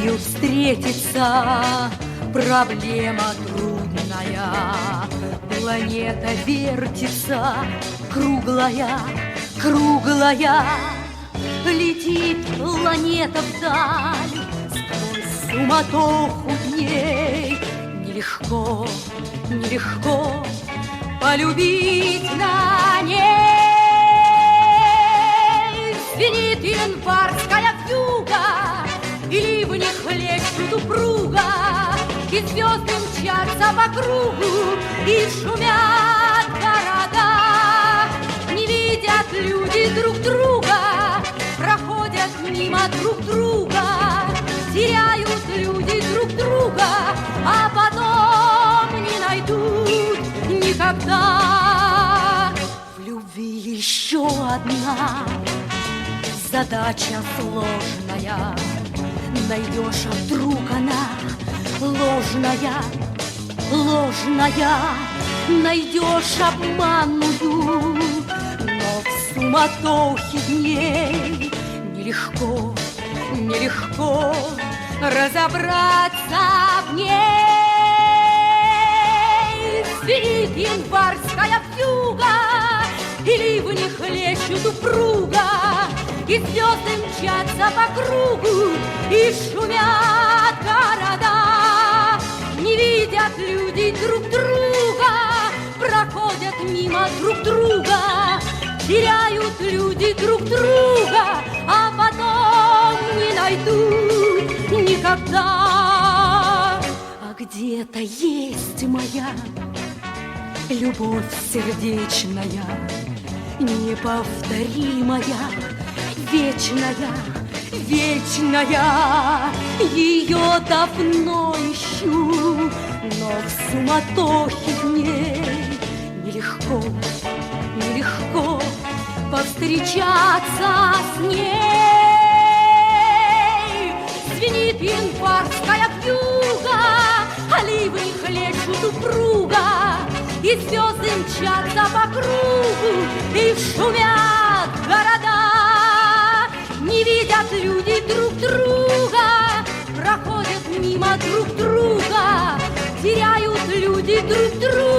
любовью встретиться проблема трудная. Планета вертится, круглая, круглая. Летит планета вдаль сквозь суматоху дней. Нелегко, нелегко полюбить на ней. Звенит январская вьюга, и ливни хлещут упруга, и звезды мчатся по кругу, и шумят города. Не видят люди друг друга, проходят мимо друг друга, теряют люди друг друга, а потом не найдут никогда. В любви еще одна задача сложная. Найдешь, а вдруг она ложная, ложная. Найдешь обманную, но в суматохе дней нелегко, нелегко разобраться в ней. Звенит январская вьюга, и ливни хлещут упруга, и звезды мчатся по кругу, и шумят города. Не видят люди друг друга, проходят мимо друг друга, теряют люди друг друга, а потом не найдут никогда. А где-то есть моя любовь сердечная, неповторимая, вечная, вечная. Ее давно ищу, но в суматохе дней нелегко, нелегко повстречаться с ней. Звенит январская вьюга, а ливни хлещут упруга, и звезды мчатся по кругу, и шумят города. Не видят люди друг друга, проходят мимо друг друга, теряют люди друг друга.